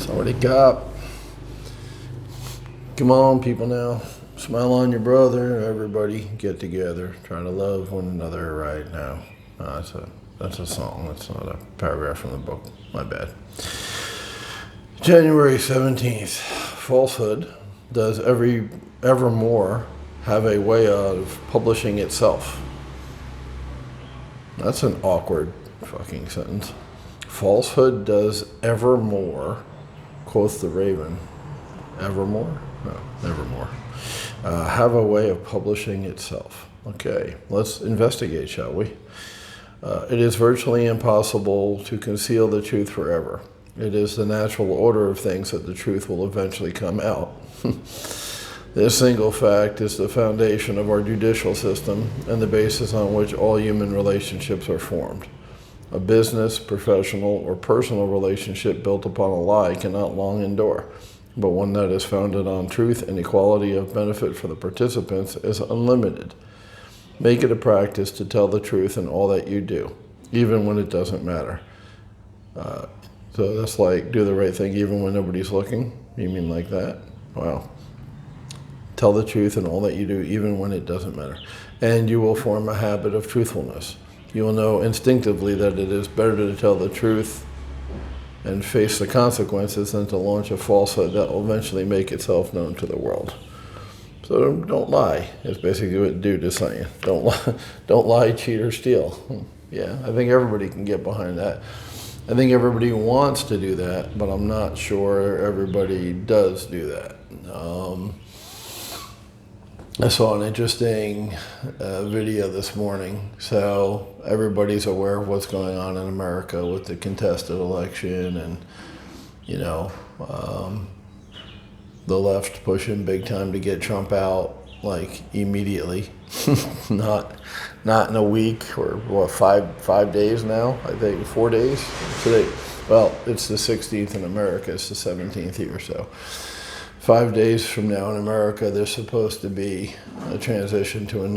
Somebody cop. Come on, people now. Smile on your brother. Everybody get together. Try to love one another right now. No, that's a song. That's not a paragraph from the book. My bad. January 17th. Falsehood does evermore have a way of publishing itself. That's an awkward fucking sentence. Falsehood does evermore, quoth the raven. Evermore? No, nevermore. Have a way of publishing itself. Okay, let's investigate, shall we? It is virtually impossible to conceal the truth forever. It is the natural order of things that the truth will eventually come out. This single fact is the foundation of our judicial system and the basis on which all human relationships are formed. A business, professional, or personal relationship built upon a lie cannot long endure, but one that is founded on truth and equality of benefit for the participants is unlimited. Make it a practice to tell the truth in all that you do, even when it doesn't matter. So that's like do the right thing even when nobody's looking? You mean like that? Wow. Tell the truth in all that you do, even when it doesn't matter. And you will form a habit of truthfulness. You will know instinctively that it is better to tell the truth and face the consequences than to launch a falsehood that will eventually make itself known to the world. So don't lie, is basically what dude is saying. Don't lie, cheat, or steal. Yeah, I think everybody can get behind that. I think everybody wants to do that, but I'm not sure everybody does do that. I saw an interesting video this morning. So everybody's aware of what's going on in America with the contested election and, the left pushing big time to get Trump out, like immediately. not in a week or what, five days now, I think, 4 days today. Well, it's the 16th in America, it's the 17th here, so 5 days from now in America, there's supposed to be a transition to a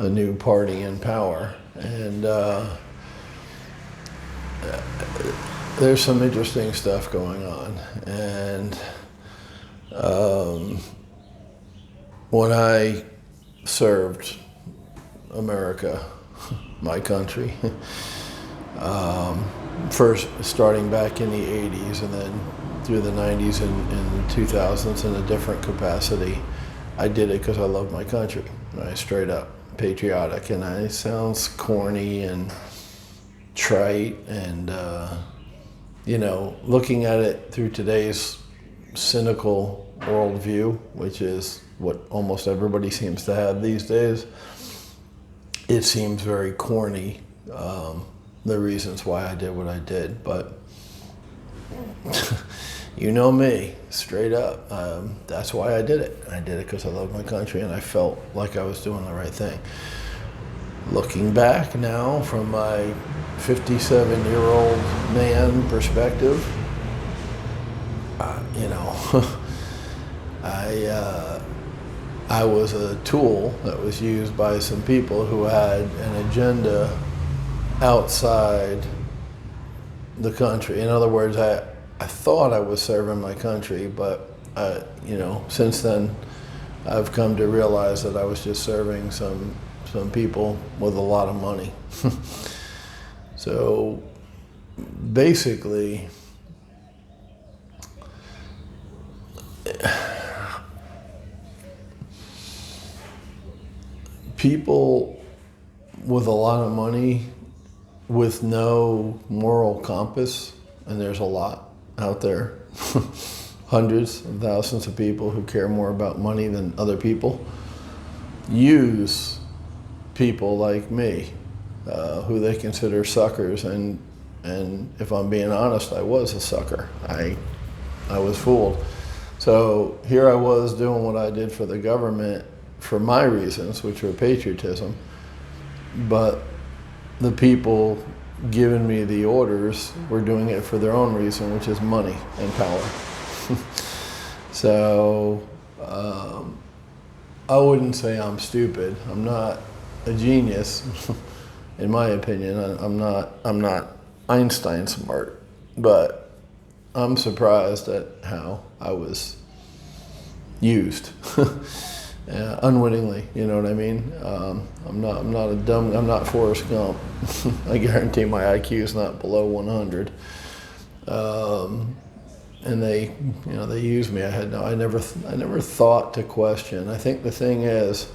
new party in power, and there's some interesting stuff going on. And when I served America, my country, first starting back in the 80s and then through the 90s and 2000s in a different capacity, I did it because I love my country. Right? Straight up patriotic, and it sounds corny and trite, and looking at it through today's cynical worldview, which is what almost everybody seems to have these days, it seems very corny, the reasons why I did what I did. But you know me, straight up, that's why I did it. I did it because I love my country and I felt like I was doing the right thing. Looking back now from my 57-year-old man perspective, I was a tool that was used by some people who had an agenda outside the country. In other words, I thought I was serving my country, but since then I've come to realize that I was just serving some people with a lot of money. So basically, people with a lot of money with no moral compass, and there's a lot out there, hundreds of thousands of people who care more about money than other people, use people like me, who they consider suckers, and if I'm being honest, I was a sucker. I was fooled. So here I was doing what I did for the government for my reasons, which were patriotism, but the people giving me the orders were doing it for their own reason, which is money and power. So I wouldn't say I'm stupid. I'm not a genius, in my opinion. I'm not Einstein smart, but I'm surprised at how I was used. Unwittingly, you know what I mean? I'm not Forrest Gump. I guarantee my IQ is not below 100. And they used me. I never thought to question. I think the thing is,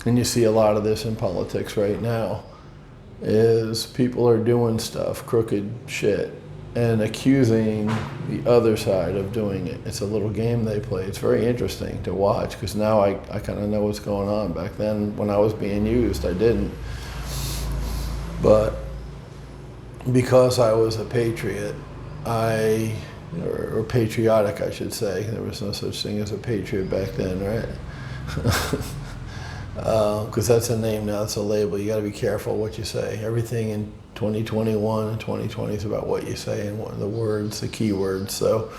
and you see a lot of this in politics right now, is people are doing stuff, crooked shit, and accusing the other side of doing it. It's a little game they play. It's very interesting to watch, because now I kind of know what's going on. Back then, when I was being used, I didn't. But because I was a patriot, or patriotic, I should say. There was no such thing as a patriot back then, right? Because that's a name now, it's a label. You got to be careful what you say. Everything in 2021 and 2020 is about what you say and what the words, the key words. So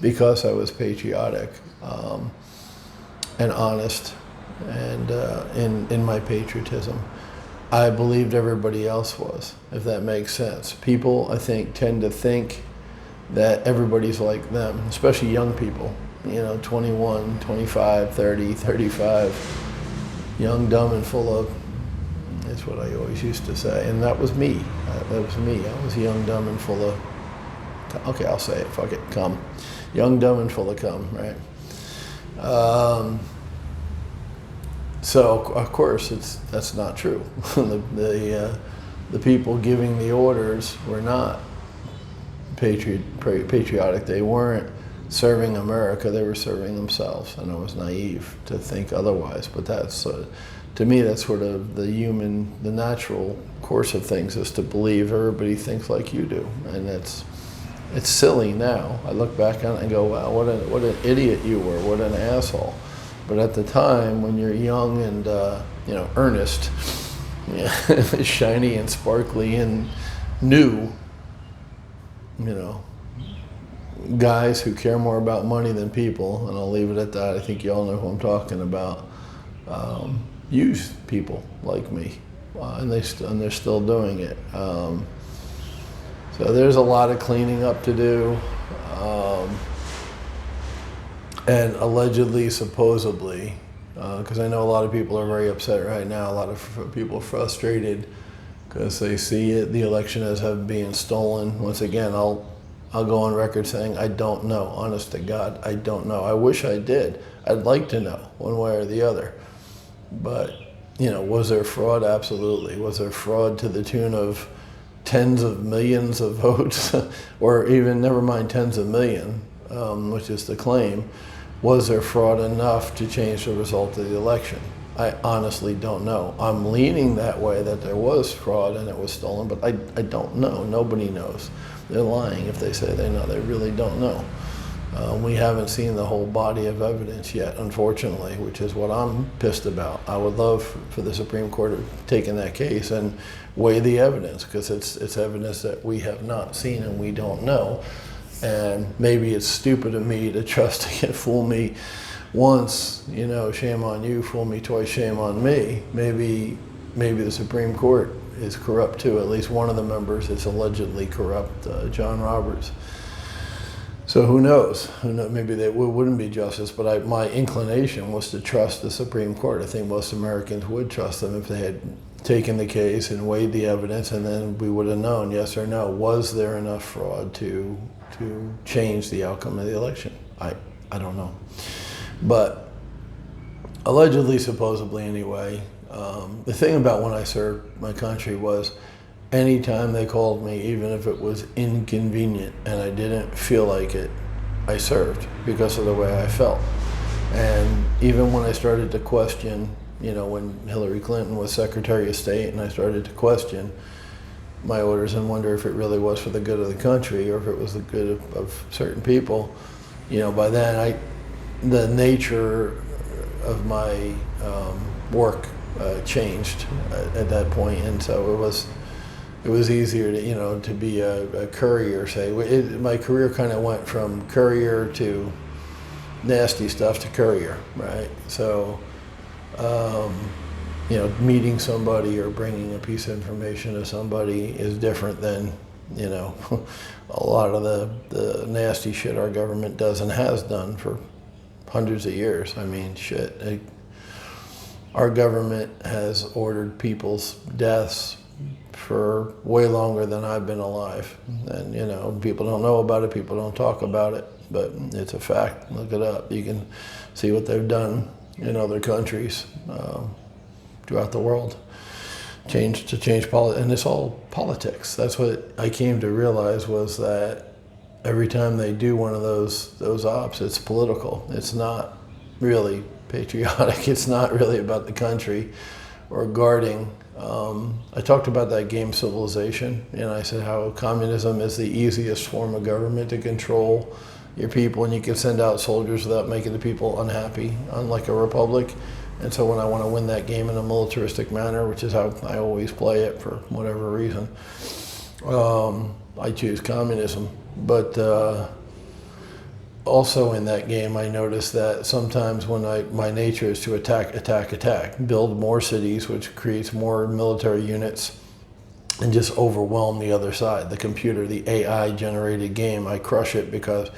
because I was patriotic and honest and in my patriotism, I believed everybody else was, if that makes sense. People, I think, tend to think that everybody's like them, especially young people, 21, 25, 30, 35. Young, dumb, and full of, that's what I always used to say. And that was me. That was me. I was young, dumb, and full of, okay, I'll say it, fuck it, cum. Young, dumb, and full of cum, right? So, of course, that's not true. The people giving the orders were not patriotic. They weren't serving America, they were serving themselves, and I was naive to think otherwise. But that's, to me, that's sort of the natural course of things, is to believe everybody thinks like you do, and it's silly now. I look back on it and go, wow, what an idiot you were, what an asshole. But at the time, when you're young and earnest, shiny and sparkly and new, guys who care more about money than people, and I'll leave it at that. I think you all know who I'm talking about. Use people like me, and they're still doing it. So there's a lot of cleaning up to do, and allegedly, supposedly, because I know a lot of people are very upset right now. A lot of people are frustrated because they see the election as being stolen. Once again, I'll go on record saying I don't know. Honest to God, I don't know. I wish I did. I'd like to know one way or the other. But, was there fraud? Absolutely. Was there fraud to the tune of tens of millions of votes? Or even, never mind tens of million, which is the claim. Was there fraud enough to change the result of the election? I honestly don't know. I'm leaning that way, that there was fraud and it was stolen, but I don't know. Nobody knows. They're lying if they say they know. They really don't know. We haven't seen the whole body of evidence yet, unfortunately, which is what I'm pissed about. I would love for the Supreme Court to take in that case and weigh the evidence, because it's evidence that we have not seen and we don't know. And maybe it's stupid of me to trust it. Fool me once, shame on you. Fool me twice, shame on me. Maybe the Supreme Court is corrupt too. At least one of the members is allegedly corrupt, John Roberts. So who knows? Maybe they wouldn't be justice, but my inclination was to trust the Supreme Court. I think most Americans would trust them if they had taken the case and weighed the evidence, and then we would have known, yes or no, was there enough fraud to change the outcome of the election? I don't know. But allegedly, supposedly anyway, the thing about when I served my country was, anytime they called me, even if it was inconvenient and I didn't feel like it, I served because of the way I felt. And even when I started to question, when Hillary Clinton was Secretary of State, and I started to question my orders and wonder if it really was for the good of the country or if it was the good of certain people, by then the nature of my work changed at that point, and so it was easier to be a courier, say. My career kind of went from courier to nasty stuff to courier, right? So, meeting somebody or bringing a piece of information to somebody is different than you know, a lot of the nasty shit our government does and has done for hundreds of years. I mean, shit. Our government has ordered people's deaths for way longer than I've been alive. And, you know, people don't know about it, people don't talk about it, but it's a fact. Look it up. You can see what they've done in other countries throughout the world. And it's all politics. That's what I came to realize, was that every time they do one of those ops, it's political. It's not really patriotic. It's not really about the country or guarding. I talked about that game Civilization, and I said how communism is the easiest form of government to control your people, and you can send out soldiers without making the people unhappy, unlike a republic. And so when I want to win that game in a militaristic manner, which is how I always play it for whatever reason, I choose communism. But also in that game, I noticed that sometimes when my nature is to attack, build more cities, which creates more military units, and just overwhelm the other side. The computer, the AI generated game, I crush it because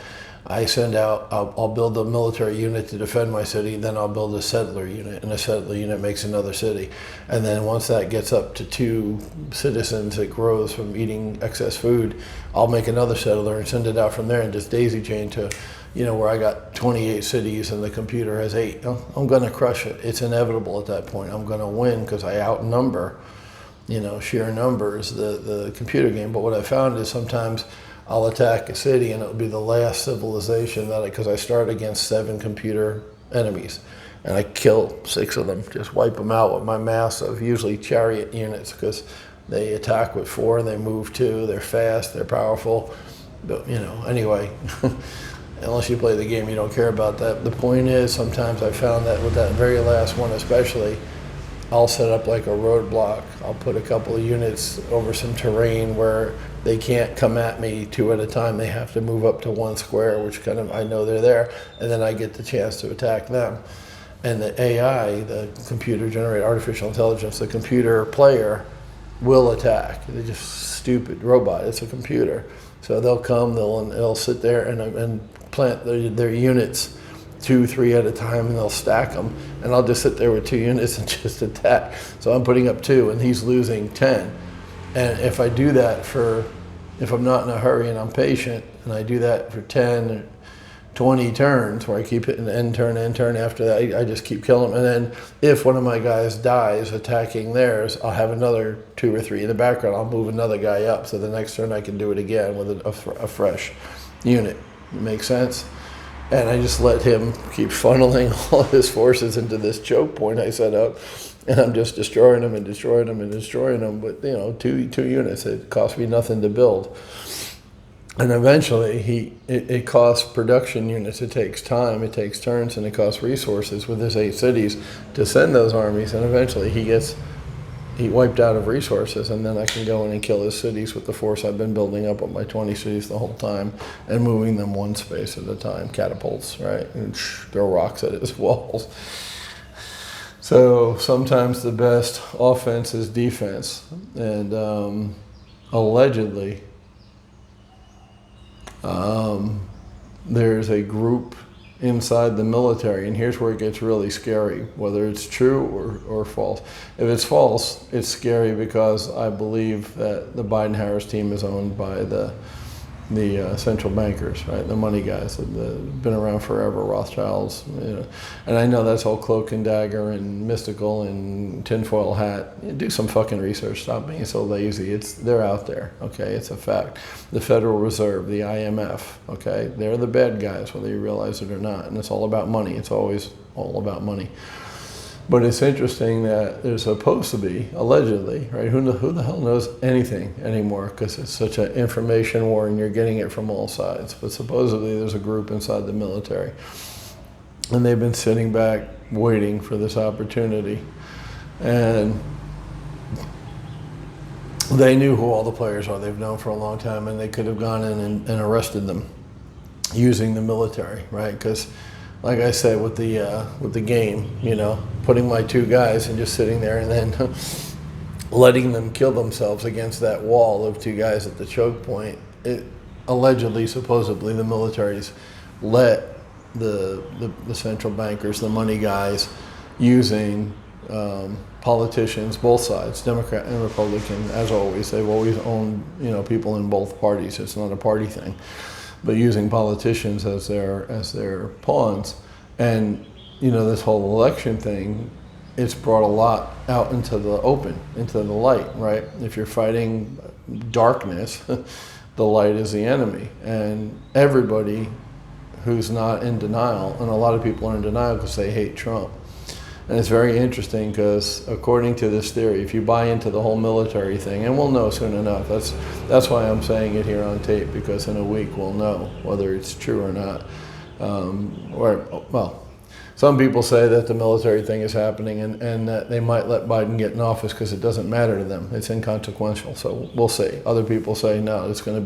I send out, I'll build a military unit to defend my city, then I'll build a settler unit, and a settler unit makes another city. And then once that gets up to 2 citizens, it grows from eating excess food, I'll make another settler and send it out from there and just daisy chain to, you know, where I got 28 cities and the computer has 8. I'm gonna crush it. It's inevitable at that point. I'm gonna win because I outnumber, you know, sheer numbers, the computer game. But what I found is sometimes I'll attack a city and it'll be the last civilization because I start against 7 computer enemies and I kill 6 of them, just wipe them out with my mass of usually chariot units, because they attack with 4, they move 2, they're fast, they're powerful. But, you know, anyway, unless you play the game, you don't care about that. The point is, sometimes I found that with that very last one especially, I'll set up like a roadblock. I'll put a couple of units over some terrain where they can't come at me 2 at a time. They have to move up to 1 square, which kind of, I know they're there, and then I get the chance to attack them. And the AI, the computer generated artificial intelligence, the computer player will attack. They're just stupid robot. It's a computer. So they'll come, they'll sit there and plant their units 2, 3 at a time, and they'll stack them, and I'll just sit there with 2 units and just attack. So I'm putting up 2 and he's losing 10. And if I do that if I'm not in a hurry and I'm patient, and I do that for 10 or 20 turns, where I keep hitting end turn after that, I just keep killing them. And then if one of my guys dies attacking theirs, I'll have another 2 or 3 in the background. I'll move another guy up, so the next turn I can do it again with a fresh unit. Make sense? And I just let him keep funneling all his forces into this choke point I set up, and I'm just destroying them and destroying them and destroying them. But, you know, two units, it cost me nothing to build. And eventually, it costs production units. It takes time, it takes turns, and it costs resources with his 8 cities to send those armies. And eventually, he wiped out of resources, and then I can go in and kill his cities with the force I've been building up with my 20 cities the whole time, and moving them 1 space at a time, catapults, right, and throw rocks at his walls. So sometimes the best offense is defense, and allegedly there's a group inside the military, and here's where it gets really scary, whether it's true or false. If it's false, it's scary because I believe that the Biden-Harris team is owned by the central bankers, right? The money guys that have been around forever, Rothschilds, you know. And I know that's all cloak and dagger and mystical and tinfoil hat. Do some fucking research. Stop being so lazy. They're out there, okay? It's a fact. The Federal Reserve, the IMF, okay? They're the bad guys, whether you realize it or not. And it's all about money. It's always all about money. But it's interesting that there's supposed to be, allegedly, right? Who the hell knows anything anymore, because it's such an information war and you're getting it from all sides. But supposedly there's a group inside the military, and they've been sitting back waiting for this opportunity. And they knew who all the players are. They've known for a long time, and they could have gone in and arrested them using the military, right? Because like I said, with the game, you know, putting my 2 guys and just sitting there, and then letting them kill themselves against that wall of two guys at the choke point. It allegedly, supposedly, the militaries let the central bankers, the money guys, using politicians, both sides, Democrat and Republican, as always. They've always owned, people in both parties. It's not a party thing, but using politicians as their pawns. And this whole election thing, it's brought a lot out into the open, into the light, right? If you're fighting darkness, the light is the enemy. And everybody who's not in denial, and a lot of people are in denial because they hate Trump. And it's very interesting because according to this theory, if you buy into the whole military thing, and we'll know soon enough, that's why I'm saying it here on tape, because in a week we'll know whether it's true or not. Some people say that the military thing is happening and that they might let Biden get in office because it doesn't matter to them. It's inconsequential. So we'll see. Other people say no, it's going to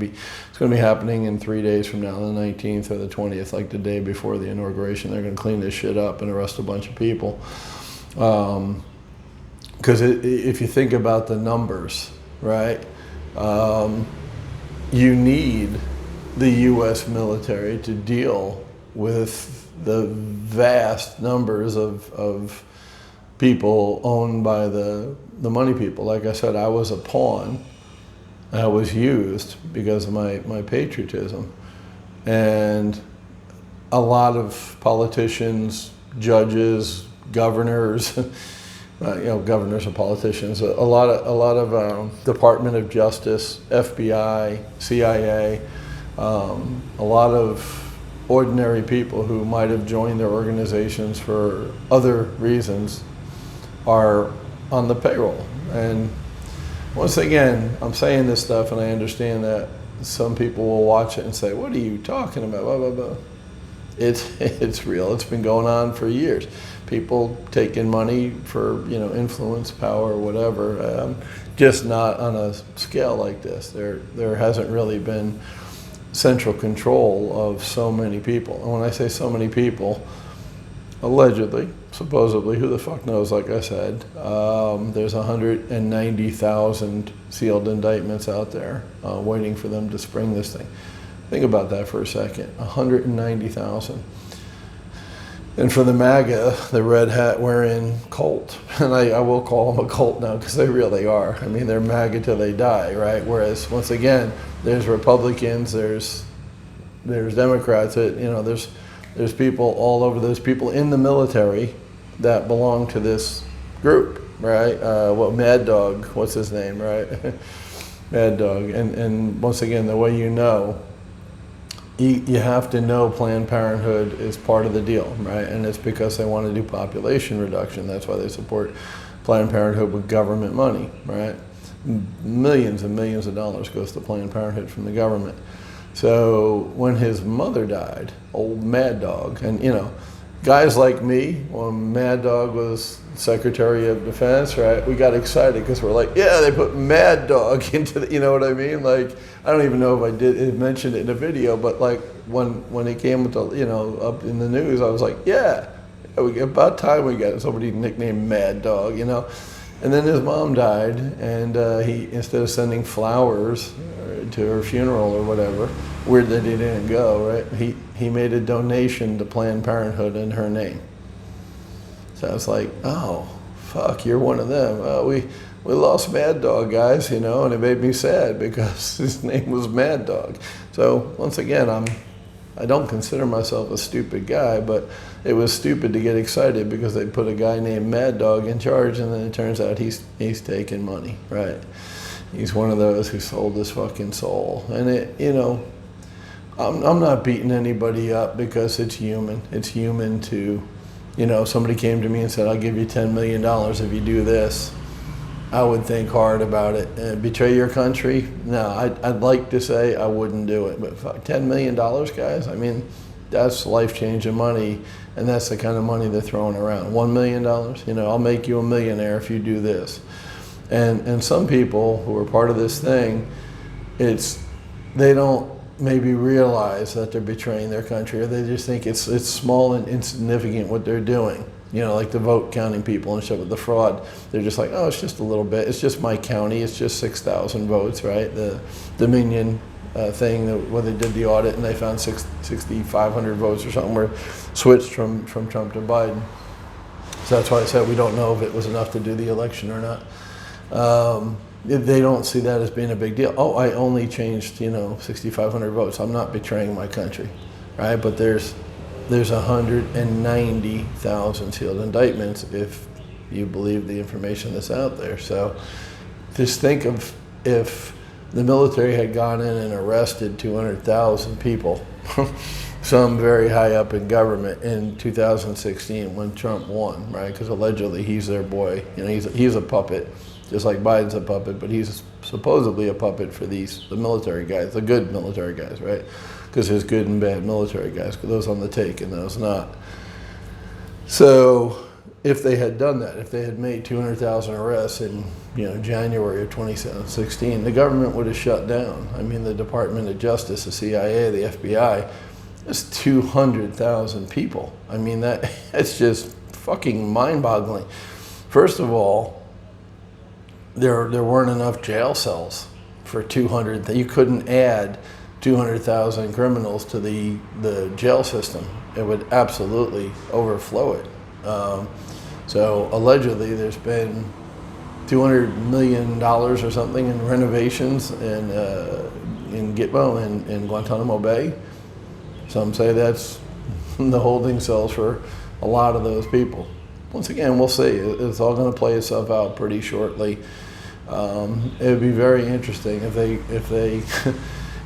be happening in 3 days from now, the 19th or the 20th, like the day before the inauguration. They're going to clean this shit up and arrest a bunch of people. Because if you think about the numbers, right, you need the U.S. military to deal with the vast numbers of people owned by the money people. Like I said, I was a pawn. I was used because of my patriotism. And a lot of politicians, judges, governors, governors are politicians, a lot of Department of Justice, FBI, CIA, a lot of ordinary people who might have joined their organizations for other reasons are on the payroll. And once again, I'm saying this stuff and I understand that some people will watch it and say, what are you talking about, blah, blah, blah. It's real. It's been going on for years. People taking money for, influence, power, whatever, just not on a scale like this. There hasn't really been central control of so many people. And when I say so many people, allegedly, supposedly, who the fuck knows, like I said, there's 190,000 sealed indictments out there waiting for them to spring this thing. Think about that for a second, 190,000. And for the MAGA, the red hat wearing cult, and I will call them a cult now because they really are. I mean, they're MAGA till they die, right? Whereas, once again, there's Republicans, there's Democrats, there's people all over. There's people in the military that belong to this group, right? Mad Dog, what's his name, right? Mad Dog. And once again, the way you have to know Planned Parenthood is part of the deal, right? And it's because they want to do population reduction. That's why they support Planned Parenthood with government money, right? Millions and millions of dollars goes to Planned Parenthood from the government. So when his mother died, old Mad Dog, and guys like me, when Mad Dog was Secretary of Defense, right, we got excited because we're like, yeah, they put Mad Dog into the, you know what I mean? Like, I don't even know if I mentioned it in a video, but like when it came with up in the news, I was like, yeah, about time we got somebody nicknamed Mad Dog, And then his mom died, and he, instead of sending flowers to her funeral or whatever, weird that he didn't go, right? He made a donation to Planned Parenthood in her name. So I was like, oh, fuck, you're one of them. We lost Mad Dog, guys, and it made me sad because his name was Mad Dog. So once again, I don't consider myself a stupid guy, but it was stupid to get excited because they put a guy named Mad Dog in charge, and then it turns out he's taking money, right? He's one of those who sold his fucking soul. And I'm not beating anybody up because it's human. It's human to, somebody came to me and said, I'll give you $10 million if you do this. I would think hard about it. Betray your country? No, I'd like to say I wouldn't do it, but $10 million, guys? I mean, that's life-changing money, and that's the kind of money they're throwing around. $1 million? I'll make you a millionaire if you do this. And some people who are part of this thing, they don't maybe realize that they're betraying their country, or they just think it's small and insignificant what they're doing. like the vote counting people and stuff with the fraud. They're just like, oh, it's just a little bit. It's just my county. It's just 6,000 votes, right? The Dominion thing where they did the audit and they found 6,500 votes or something were switched from Trump to Biden. So that's why I said we don't know if it was enough to do the election or not. They don't see that as being a big deal. Oh, I only changed, 6,500 votes. I'm not betraying my country, right? But there's 190,000 sealed indictments if you believe the information that's out there. So just think of if the military had gone in and arrested 200,000 people, some very high up in government in 2016 when Trump won, right? Because allegedly he's their boy. He's a puppet, just like Biden's a puppet, but he's supposedly a puppet for the military guys, the good military guys, right? Because there's good and bad military guys, those on the take and those not. So if they had done that, if they had made 200,000 arrests in January of 2016, the government would have shut down. I mean, the Department of Justice, the CIA, the FBI, that's 200,000 people. I mean, that's just fucking mind-boggling. First of all, there weren't enough jail cells for 200. You couldn't add 200,000 criminals to the jail system. It would absolutely overflow it. So allegedly there's been $200 million or something in renovations in Gitmo and in Guantanamo Bay. Some say that's the holding cells for a lot of those people. Once again, we'll see. It's all going to play itself out pretty shortly. It would be very interesting if they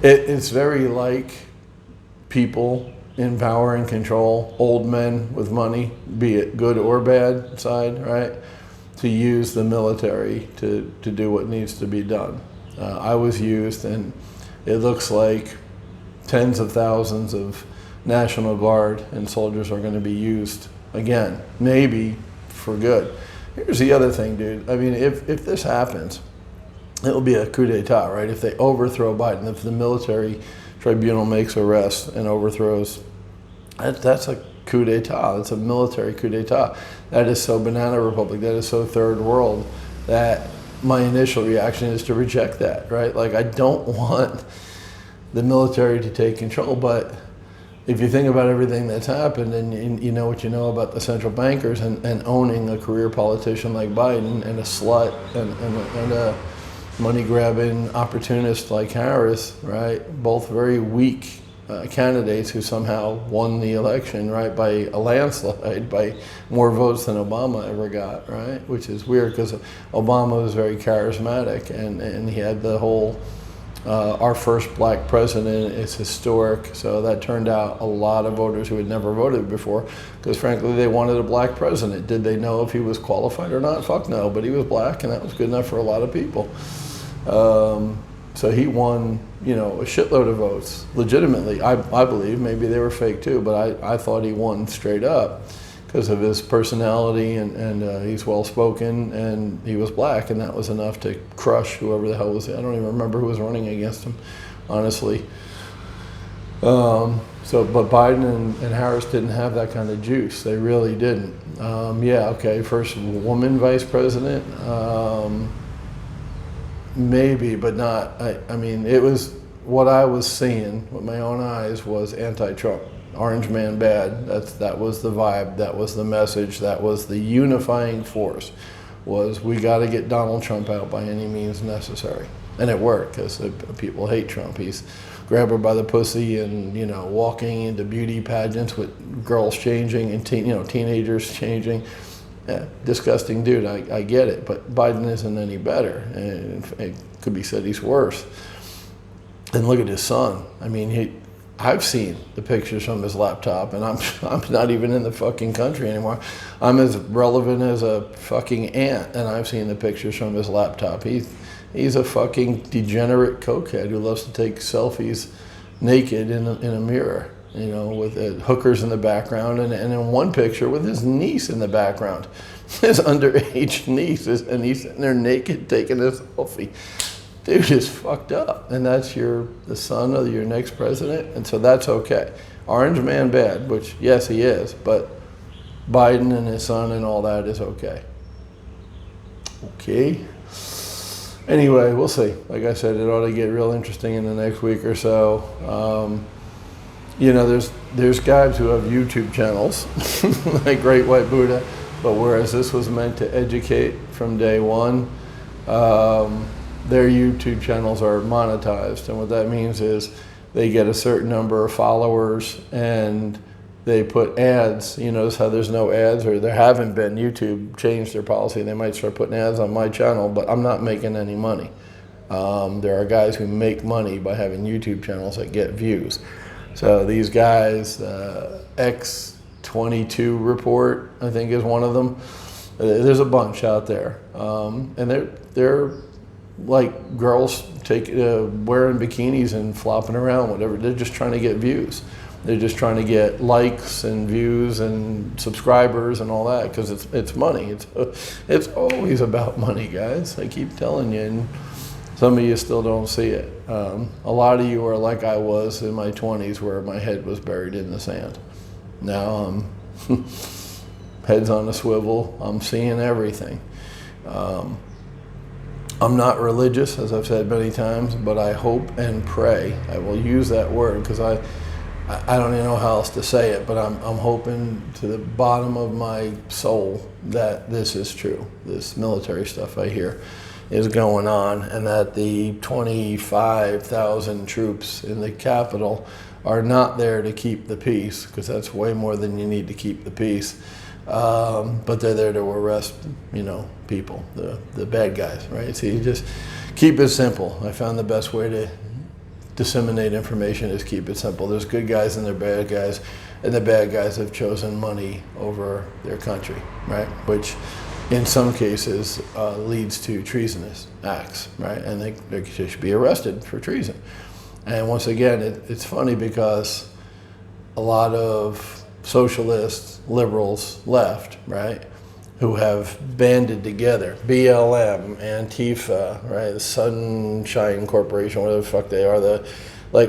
it's very like people in power and control, old men with money, be it good or bad side, right, to use the military to do what needs to be done. I was used, and it looks like tens of thousands of National Guard and soldiers are going to be used again, maybe for good. Here's the other thing, dude. I mean, if this happens, it will be a coup d'etat, right? If they overthrow Biden, if the military tribunal makes arrests and overthrows, that's a coup d'etat. That's a military coup d'etat. That is so banana republic. That is so third world that my initial reaction is to reject that, right? Like, I don't want the military to take control, but if you think about everything that's happened and you know what you know about the central bankers and owning a career politician like Biden and a slut and a money-grabbing opportunist like Harris, right? Both very weak candidates who somehow won the election, right, by a landslide, by more votes than Obama ever got, right? Which is weird because Obama was very charismatic and he had the whole our first black president is historic, so that turned out a lot of voters who had never voted before because frankly they wanted a black president. Did they know if he was qualified or not? Fuck no, but he was black and that was good enough for a lot of people. So he won, a shitload of votes legitimately. I believe maybe they were fake too, but I thought he won straight up because of his personality and he's well spoken and he was black, and that was enough to crush whoever the hell was. I don't even remember who was running against him, honestly. But Biden and Harris didn't have that kind of juice. They really didn't. First woman vice president. Maybe, but not. I mean, it was what I was seeing with my own eyes was anti-Trump. Orange man bad. That was the vibe. That was the message. That was the unifying force. Was we got to get Donald Trump out by any means necessary, and it worked because people hate Trump. He's grab her by the pussy and walking into beauty pageants with girls changing and teenagers changing. Yeah, disgusting dude, I get it, but Biden isn't any better, and it could be said he's worse. And look at his son. I mean, I've seen the pictures from his laptop, and I'm not even in the fucking country anymore. I'm as relevant as a fucking ant, and I've seen the pictures from his laptop. He's a fucking degenerate cokehead who loves to take selfies naked in a mirror. With hookers in the background, and in one picture with his niece in the background, his underage niece, and he's sitting there naked taking a selfie. Dude is fucked up, and that's the son of your next president, and so that's okay. Orange man bad, which yes he is, but Biden and his son and all that is okay. Okay. Anyway, we'll see. Like I said, it ought to get real interesting in the next week or so. There's guys who have YouTube channels, like Great White Buddha, but whereas this was meant to educate from day one, their YouTube channels are monetized. And what that means is they get a certain number of followers and they put ads. You notice how there's no ads, or there haven't been. YouTube changed their policy. They might start putting ads on my channel, but I'm not making any money. There are guys who make money by having YouTube channels that get views. So these guys, X22 Report, I think is one of them. There's a bunch out there. And they're like girls wearing bikinis and flopping around, whatever. They're just trying to get views. They're just trying to get likes and views and subscribers and all that, because it's money. It's always about money, guys. I keep telling you, and some of you still don't see it. A lot of you are like I was in my 20s, where my head was buried in the sand. Now I'm head's on a swivel. I'm seeing everything. I'm not religious, as I've said many times, but I hope and pray. I will use that word because I don't even know how else to say it, but I'm hoping to the bottom of my soul that this is true. This military stuff I hear is going on, and that the 25,000 troops in the Capitol are not there to keep the peace, because that's way more than you need to keep the peace. But they're there to arrest, people, the bad guys, right? So you just keep it simple. I found the best way to disseminate information is keep it simple. There's good guys and there's bad guys, and the bad guys have chosen money over their country, right? Which in some cases leads to treasonous acts, right? And they should be arrested for treason. And once again, it's funny because a lot of socialists, liberals, left, right, who have banded together, BLM, Antifa, right, the Sunshine Corporation, whatever the fuck they are,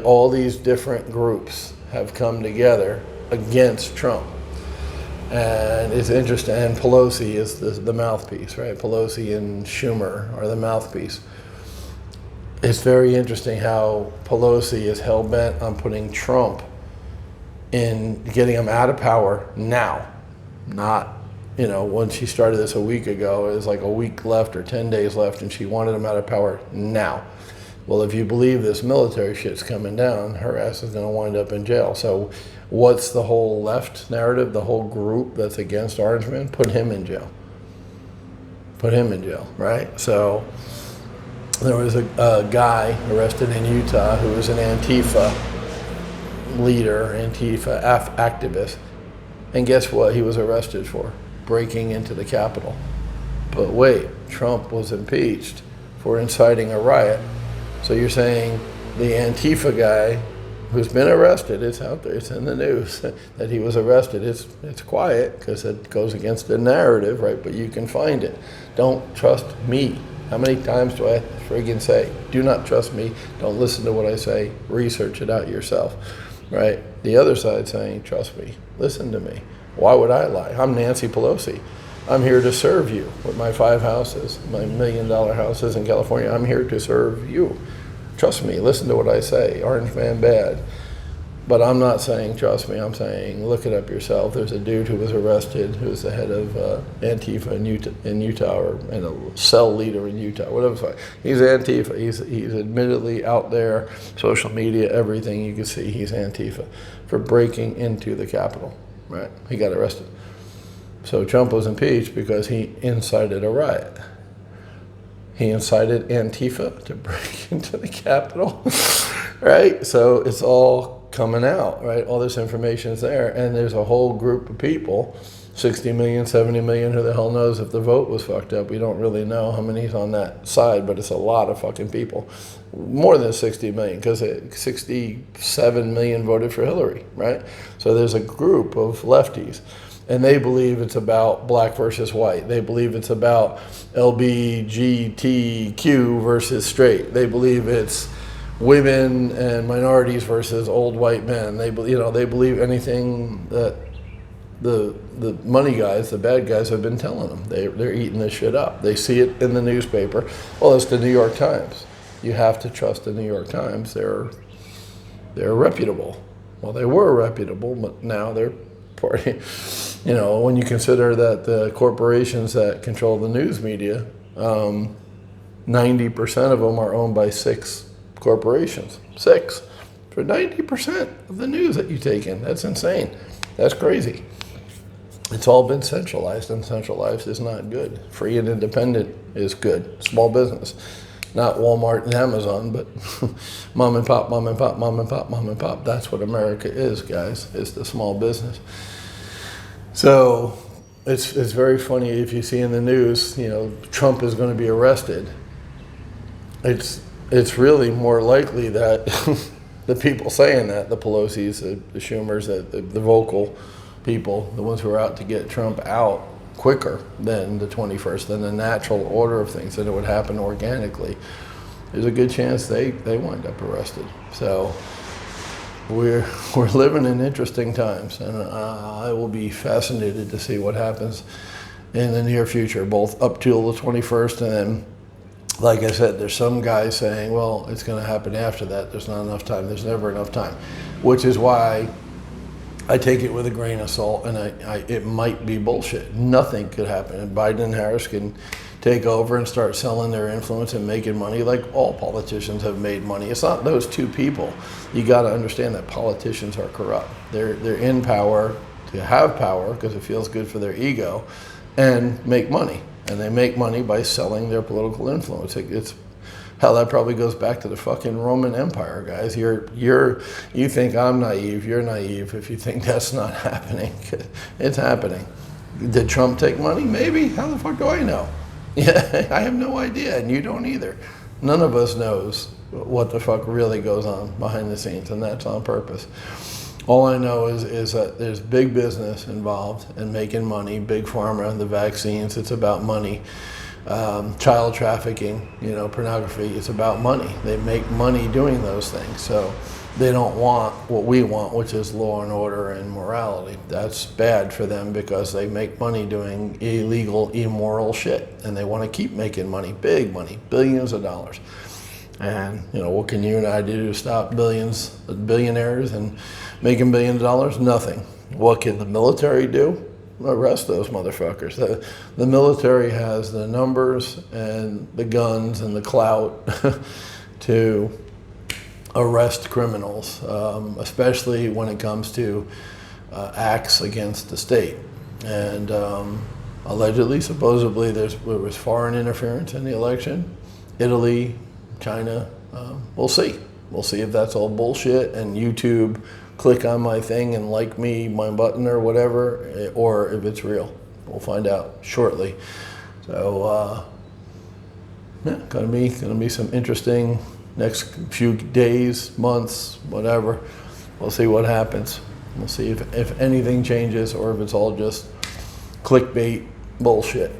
all these different groups have come together against Trump. And it's interesting, and Pelosi is the mouthpiece, right? Pelosi and Schumer are the mouthpiece. It's very interesting how Pelosi is hell-bent on putting Trump in, getting him out of power now, not when she started this a week ago, it was like a week left or 10 days left, and she wanted him out of power now. Well, if you believe this military shit's coming down, her ass is going to wind up in jail. So what's the whole left narrative, the whole group that's against Orangeman? Put him in jail. Put him in jail, right? So there was a guy arrested in Utah who was an Antifa leader, Antifa activist. And guess what he was arrested for? Breaking into the Capitol. But wait, Trump was impeached for inciting a riot. So you're saying the Antifa guy who's been arrested, it's out there, it's in the news, that he was arrested. It's quiet because it goes against the narrative, right? But you can find it. Don't trust me. How many times do I friggin' say, do not trust me, don't listen to what I say, research it out yourself, right? The other side saying, trust me, listen to me. Why would I lie? I'm Nancy Pelosi. I'm here to serve you with my 5 houses, my $1 million houses in California. I'm here to serve you. Trust me, listen to what I say. Orange man bad. But I'm not saying trust me, I'm saying look it up yourself. There's a dude who was arrested who's the head of Antifa in Utah, and a cell leader in Utah, whatever it's like. He's Antifa. He's admittedly out there, social media, everything you can see, he's Antifa for breaking into the Capitol, right? He got arrested. So Trump was impeached because he incited a riot. He incited Antifa to break into the Capitol, right? So it's all coming out, right? All this information is there, and there's a whole group of people, 60 million, 70 million, who the hell knows if the vote was fucked up. We don't really know how many's on that side, but it's a lot of fucking people. More than 60 million, because 67 million voted for Hillary, right? So there's a group of lefties, and they believe it's about black versus white. They believe it's about LGBTQ versus straight. They believe it's women and minorities versus old white men. They believe anything that the money guys, the bad guys, have been telling them. They're eating this shit up. They see it in the newspaper. Well, it's the New York Times. You have to trust the New York Times. They're reputable. Well, they were reputable, but now they're party. You know, when you consider that the corporations that control the news media, 90% of them are owned by 6 corporations. 6 for 90% of the news that you take in. That's insane. That's crazy. It's all been centralized, and centralized is not good. Free and independent is good. Small business. Not Walmart and Amazon, but mom and pop, mom and pop, mom and pop, mom and pop. That's what America is, guys. It's the small business. So it's very funny if you see in the news, you know, Trump is going to be arrested. It's really more likely that the people saying that, the Pelosi's, the Schumers, the vocal people, the ones who are out to get Trump out quicker than the 21st, than the natural order of things, that it would happen organically, there's a good chance they wind up arrested. So we're living in interesting times, and I will be fascinated to see what happens in the near future, both up till the 21st, and then, like I said, there's some guys saying, well, it's going to happen after that. There's not enough time. There's never enough time, which is why I take it with a grain of salt, and it might be bullshit. Nothing could happen, and Biden and Harris can take over and start selling their influence and making money like all politicians have made money. It's not those two people. You got to understand that politicians are corrupt. They're in power to have power because it feels good for their ego, and make money. And they make money by selling their political influence. It's hell, that probably goes back to the fucking Roman Empire, guys. You think I'm naive, you're naive if you think that's not happening. It's happening. Did Trump take money? Maybe. How the fuck do I know? Yeah, I have no idea, and you don't either. None of us knows what the fuck really goes on behind the scenes, and that's on purpose. All I know is that there's big business involved and making money, big pharma, the vaccines, it's about money. Child trafficking, you know, pornography, it's about money. They make money doing those things. So they don't want what we want, which is law and order and morality. That's bad for them because they make money doing illegal, immoral shit. And they want to keep making money, big money, billions of dollars. And, you know, what can you and I do to stop billionaires and making billions of dollars? Nothing. What can the military do? Arrest those motherfuckers. The military has the numbers and the guns and the clout to arrest criminals, especially when it comes to acts against the state. And allegedly, supposedly, there was foreign interference in the election. Italy, China, we'll see. We'll see if that's all bullshit and YouTube click on my thing and like me, my button or whatever, or if it's real. We'll find out shortly. So, yeah, gonna be some interesting next few days, months, whatever. We'll see what happens. We'll see if anything changes or if it's all just clickbait bullshit.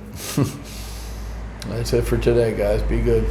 That's it for today, guys. Be good.